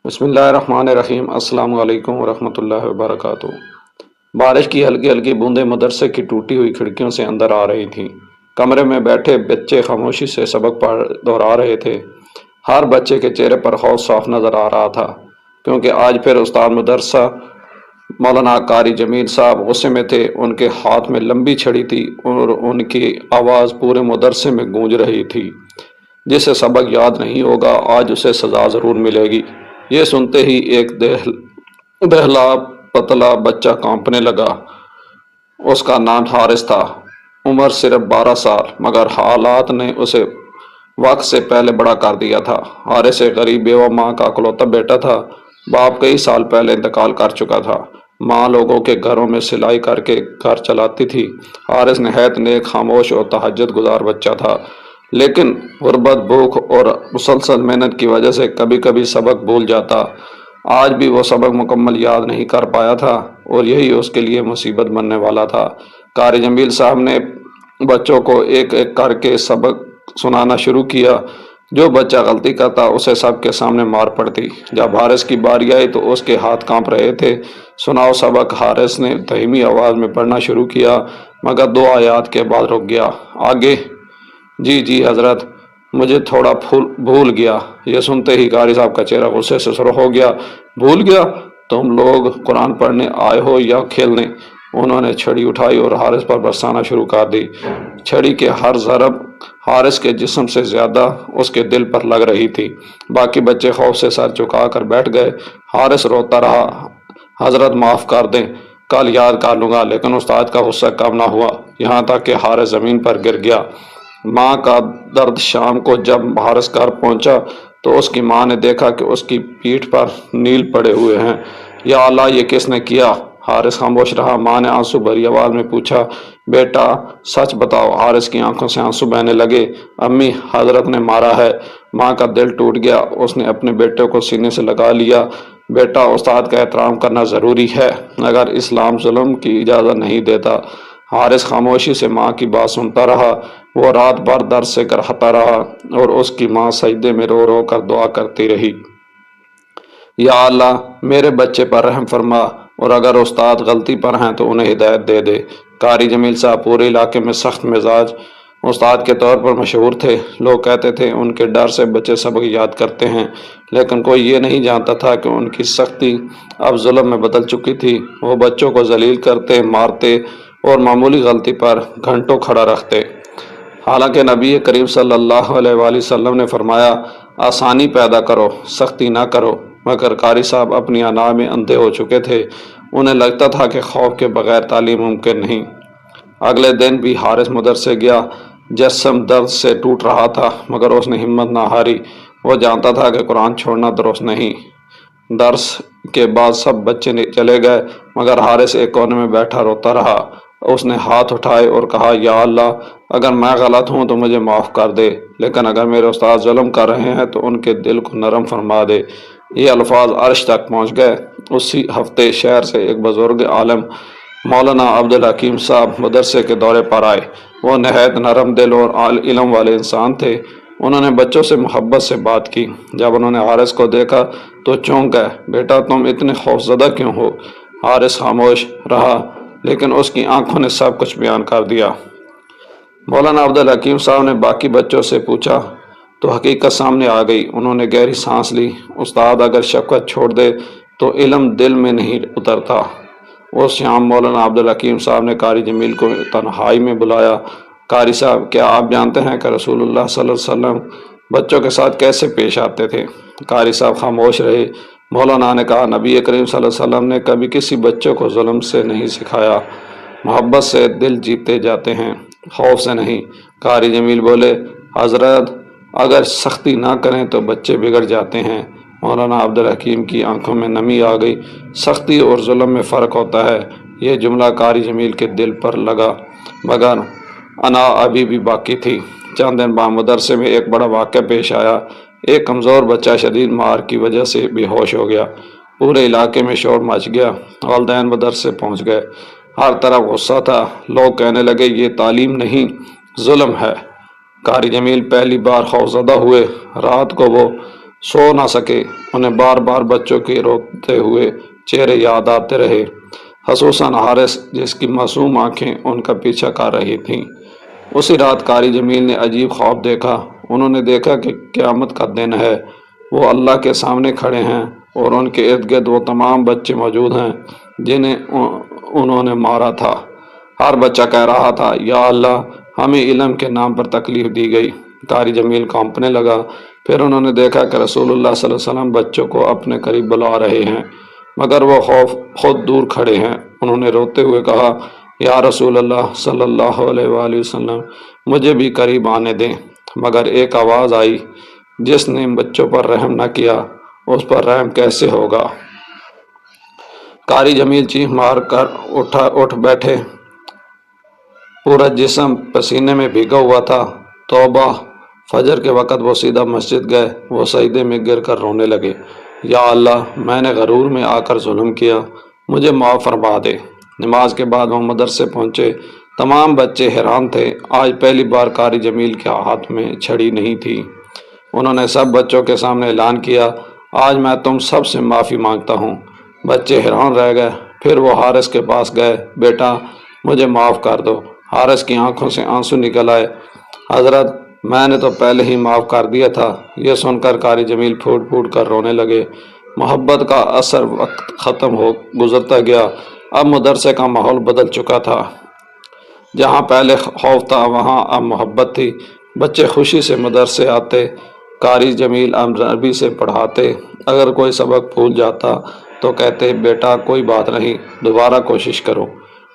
بسم اللہ الرحمن الرحیم۔ السلام علیکم ورحمۃ اللہ وبرکاتہ۔ بارش کی ہلکی ہلکی بوندیں مدرسے کی ٹوٹی ہوئی کھڑکیوں سے اندر آ رہی تھیں۔ کمرے میں بیٹھے بچے خاموشی سے سبق پڑھ دہرا رہے تھے۔ ہر بچے کے چہرے پر خوف صاف نظر آ رہا تھا، کیونکہ آج پھر استاد مدرسہ مولانا قاری جمیل صاحب غصے میں تھے۔ ان کے ہاتھ میں لمبی چھڑی تھی اور ان کی آواز پورے مدرسے میں گونج رہی تھی۔ جسے سبق یاد نہیں ہوگا آج اسے سزا ضرور ملے گی۔ یہ سنتے ہی ایک دہلا پتلا بچہ کانپنے لگا۔ اس کا نام حارث تھا، عمر صرف 12 سال، مگر حالات نے اسے وقت سے پہلے بڑا کر دیا تھا۔ حارث ایک غریب بیوہ ماں کا اکلوتا بیٹا تھا۔ باپ کئی سال پہلے انتقال کر چکا تھا۔ ماں لوگوں کے گھروں میں سلائی کر کے گھر چلاتی تھی۔ حارث نہایت نیک، خاموش اور تہجد گزار بچہ تھا، لیکن غربت، بھوک اور مسلسل محنت کی وجہ سے کبھی کبھی سبق بھول جاتا۔ آج بھی وہ سبق مکمل یاد نہیں کر پایا تھا، اور یہی اس کے لیے مصیبت بننے والا تھا۔ قاری جمیل صاحب نے بچوں کو ایک ایک کر کے سبق سنانا شروع کیا۔ جو بچہ غلطی کرتا اسے سب کے سامنے مار پڑتی۔ جب حارث کی باری آئی تو اس کے ہاتھ کانپ رہے تھے۔ سناؤ سبق، حارث نے دھیمی آواز میں پڑھنا شروع کیا، مگر 2 آیات کے بعد رک گیا۔ آگے؟ جی حضرت، مجھے تھوڑا بھول گیا۔ یہ سنتے ہی قاری صاحب کا چہرہ غصے سے سرخ ہو گیا۔ بھول گیا؟ تم لوگ قرآن پڑھنے آئے ہو یا کھیلنے؟ انہوں نے چھڑی اٹھائی اور حارث پر برسانا شروع کر دی۔ چھڑی کے ہر ضرب حارث کے جسم سے زیادہ اس کے دل پر لگ رہی تھی۔ باقی بچے خوف سے سر جھکا کر بیٹھ گئے۔ حارث روتا رہا، حضرت معاف کر دیں، کل یاد کر لوں گا۔ لیکن استاد کا غصہ کم نہ ہوا، یہاں تک کہ حارث زمین پر گر گیا۔ ماں کا درد شام کو جب حارث گھر پہنچا تو اس کی ماں نے دیکھا کہ اس کی پیٹھ پر نیل پڑے ہوئے ہیں۔ یا اللہ، یہ کس نے کیا؟ حارث خاموش رہا۔ ماں نے آنسو بھری آواز میں پوچھا، بیٹا سچ بتاؤ۔ حارث کی آنکھوں سے آنسو بہنے لگے۔ امی، حضرت نے مارا ہے۔ ماں کا دل ٹوٹ گیا۔ اس نے اپنے بیٹے کو سینے سے لگا لیا۔ بیٹا، استاد کا احترام کرنا ضروری ہے، مگر اسلام ظلم کی اجازت نہیں دیتا۔ حارث خاموشی سے ماں کی بات سنتا رہا۔ وہ رات بھر درد سے کرہتا رہا، اور اس کی ماں سجدے میں رو رو کر دعا کرتی رہی، یا اللہ میرے بچے پر رحم فرما، اور اگر استاد غلطی پر ہیں تو انہیں ہدایت دے دے۔ قاری جمیل صاحب پورے علاقے میں سخت مزاج استاد کے طور پر مشہور تھے۔ لوگ کہتے تھے ان کے ڈر سے بچے سبق یاد کرتے ہیں، لیکن کوئی یہ نہیں جانتا تھا کہ ان کی سختی اب ظلم میں بدل چکی تھی۔ وہ بچوں کو ذلیل کرتے، مارتے اور معمولی غلطی پر گھنٹوں کھڑا رکھتے۔ حالانکہ نبی کریم صلی اللہ علیہ وآلہ وسلم نے فرمایا، آسانی پیدا کرو، سختی نہ کرو۔ مگر قاری صاحب اپنی انا میں اندھے ہو چکے تھے۔ انہیں لگتا تھا کہ خوف کے بغیر تعلیم ممکن نہیں۔ اگلے دن بھی حارث مدرسے گیا۔ جسم درد سے ٹوٹ رہا تھا، مگر اس نے ہمت نہ ہاری۔ وہ جانتا تھا کہ قرآن چھوڑنا درست نہیں۔ درس کے بعد سب بچے چلے گئے، مگر حارث ایک کونے میں بیٹھا روتا رہا۔ اس نے ہاتھ اٹھائے اور کہا، یا اللہ، اگر میں غلط ہوں تو مجھے معاف کر دے، لیکن اگر میرے استاد ظلم کر رہے ہیں تو ان کے دل کو نرم فرما دے۔ یہ الفاظ عرش تک پہنچ گئے۔ اسی ہفتے شہر سے ایک بزرگ عالم مولانا عبدالحکیم صاحب مدرسے کے دورے پر آئے۔ وہ نہایت نرم دل اور علم والے انسان تھے۔ انہوں نے بچوں سے محبت سے بات کی۔ جب انہوں نے حارث کو دیکھا تو چونک گئے۔ بیٹا، تم اتنے خوفزدہ کیوں ہو؟ حارث خاموش رہا، لیکن اس کی آنکھوں نے سب کچھ بیان کر دیا۔ مولانا عبدالحکیم صاحب نے باقی بچوں سے پوچھا تو حقیقت سامنے آ گئی۔ انہوں نے گہری سانس لی۔ استاد اگر شفقت چھوڑ دے تو علم دل میں نہیں اترتا۔ اس شام مولانا عبدالحکیم صاحب نے قاری جمیل کو تنہائی میں بلایا۔ قاری صاحب، کیا آپ جانتے ہیں کہ رسول اللہ صلی اللہ علیہ وسلم بچوں کے ساتھ کیسے پیش آتے تھے؟ قاری صاحب خاموش رہے۔ مولانا نے کہا، نبی کریم صلی اللہ علیہ وسلم نے کبھی کسی بچوں کو ظلم سے نہیں سکھایا۔ محبت سے دل جیتے جاتے ہیں، خوف سے نہیں۔ قاری جمیل بولے، حضرت اگر سختی نہ کریں تو بچے بگڑ جاتے ہیں۔ مولانا عبدالحکیم کی آنکھوں میں نمی آ گئی۔ سختی اور ظلم میں فرق ہوتا ہے۔ یہ جملہ قاری جمیل کے دل پر لگا، مگر انا ابھی بھی باقی تھی۔ چند دن بعد مدرسے میں ایک بڑا واقعہ پیش آیا۔ ایک کمزور بچہ شدید مار کی وجہ سے بے ہوش ہو گیا۔ پورے علاقے میں شور مچ گیا۔ والدین مدرسے پہنچ گئے۔ ہر طرف غصہ تھا۔ لوگ کہنے لگے، یہ تعلیم نہیں، ظلم ہے۔ قاری جمیل پہلی بار خوفزدہ ہوئے۔ رات کو وہ سو نہ سکے، انہیں بار بار بچوں کے روتے ہوئے چہرے یاد آتے رہے، خصوصاً حارث جس کی معصوم آنکھیں ان کا پیچھا کر رہی تھیں۔ اسی رات قاری جمیل نے عجیب خواب دیکھا۔ انہوں نے دیکھا کہ قیامت کا دن ہے، وہ اللہ کے سامنے کھڑے ہیں اور ان کے ارد گرد وہ تمام بچے موجود ہیں جنہیں انہوں نے مارا تھا۔ ہر بچہ کہہ رہا تھا، یا اللہ، ہمیں علم کے نام پر تکلیف دی گئی۔ قاری جمیل کانپنے لگا۔ پھر انہوں نے دیکھا کہ رسول اللہ صلی اللہ علیہ وسلم بچوں کو اپنے قریب بلا رہے ہیں، مگر وہ خود دور کھڑے ہیں۔ انہوں نے روتے ہوئے کہا، یا رسول اللہ صلی اللہ علیہ وآلہ وسلم، مجھے بھی قریب آنے دیں۔ مگر ایک آواز آئی، جس نے بچوں پر رحم نہ کیا اس پر رحم کیسے ہوگا؟ قاری جمیل چیخ مار کر اٹھ بیٹھے، پورا جسم پسینے میں بھیگا ہوا تھا۔ توبہ! فجر کے وقت وہ سیدھا مسجد گئے۔ وہ سجدے میں گر کر رونے لگے، یا اللہ، میں نے غرور میں آ کر ظلم کیا، مجھے معاف فرما دے۔ نماز کے بعد وہ مدرسے پہنچے۔ تمام بچے حیران تھے، آج پہلی بار قاری جمیل کے ہاتھ میں چھڑی نہیں تھی۔ انہوں نے سب بچوں کے سامنے اعلان کیا، آج میں تم سب سے معافی مانگتا ہوں۔ بچے حیران رہ گئے۔ پھر وہ حارث کے پاس گئے، بیٹا مجھے معاف کر دو۔ حارث کی آنکھوں سے آنسو نکل آئے، حضرت میں نے تو پہلے ہی معاف کر دیا تھا۔ یہ سن کر قاری جمیل پھوٹ پھوٹ کر رونے لگے۔ محبت کا اثر وقت ختم ہو گزرتا گیا۔ اب مدرسے کا ماحول بدل چکا تھا۔ جہاں پہلے خوف تھا وہاں اب محبت تھی۔ بچے خوشی سے مدرسے آتے، قاری جمیل عربی سے پڑھاتے۔ اگر کوئی سبق بھول جاتا تو کہتے، بیٹا کوئی بات نہیں، دوبارہ کوشش کرو۔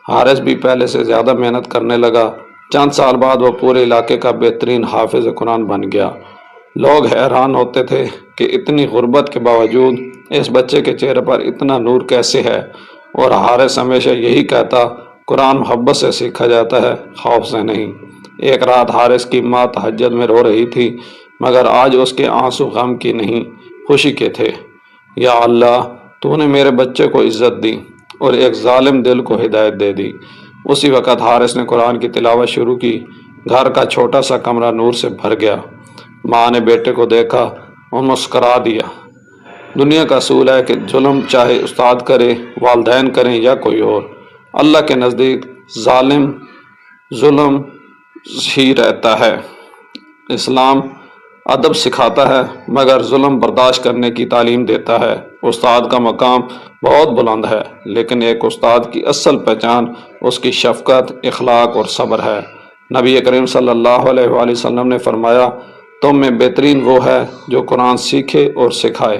حارث بھی پہلے سے زیادہ محنت کرنے لگا۔ چند سال بعد وہ پورے علاقے کا بہترین حافظ قرآن بن گیا۔ لوگ حیران ہوتے تھے کہ اتنی غربت کے باوجود اس بچے کے چہرے پر اتنا نور کیسے ہے، اور حارث ہمیشہ یہی کہتا، قرآن محبت سے سیکھا جاتا ہے، خوف سے نہیں۔ ایک رات حارث کی ماں تہجد میں رو رہی تھی، مگر آج اس کے آنسو غم کی نہیں، خوشی کے تھے۔ یا اللہ، تو نے میرے بچے کو عزت دی اور ایک ظالم دل کو ہدایت دے دی۔ اسی وقت حارث نے قرآن کی تلاوت شروع کی۔ گھر کا چھوٹا سا کمرہ نور سے بھر گیا۔ ماں نے بیٹے کو دیکھا اور مسکرا دیا۔ دنیا کا اصول ہے کہ ظلم چاہے استاد کرے، والدین کریں یا کوئی اور، اللہ کے نزدیک ظالم ظلم ہی رہتا ہے۔ اسلام ادب سکھاتا ہے مگر ظلم برداشت کرنے کی تعلیم دیتا ہے۔ استاد کا مقام بہت بلند ہے، لیکن ایک استاد کی اصل پہچان اس کی شفقت، اخلاق اور صبر ہے۔ نبی کریم صلی اللہ علیہ وآلہ وسلم نے فرمایا، تم میں بہترین وہ ہے جو قرآن سیکھے اور سکھائے،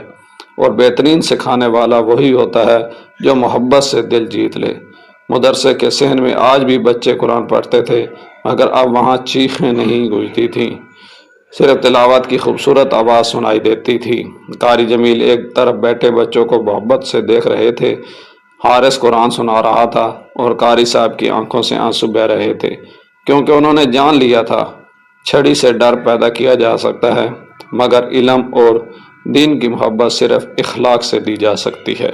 اور بہترین سکھانے والا وہی ہوتا ہے جو محبت سے دل جیت لے۔ مدرسے کے صحن میں آج بھی بچے قرآن پڑھتے تھے، مگر اب وہاں چیخیں نہیں گونجتی تھیں، صرف تلاوت کی خوبصورت آواز سنائی دیتی تھی۔ قاری جمیل ایک طرف بیٹھے بچوں کو محبت سے دیکھ رہے تھے، حارث قرآن سنا رہا تھا، اور قاری صاحب کی آنکھوں سے آنسو بہہ رہے تھے، کیونکہ انہوں نے جان لیا تھا، چھڑی سے ڈر پیدا کیا جا سکتا ہے، مگر علم اور دین کی محبت صرف اخلاق سے دی جا سکتی ہے۔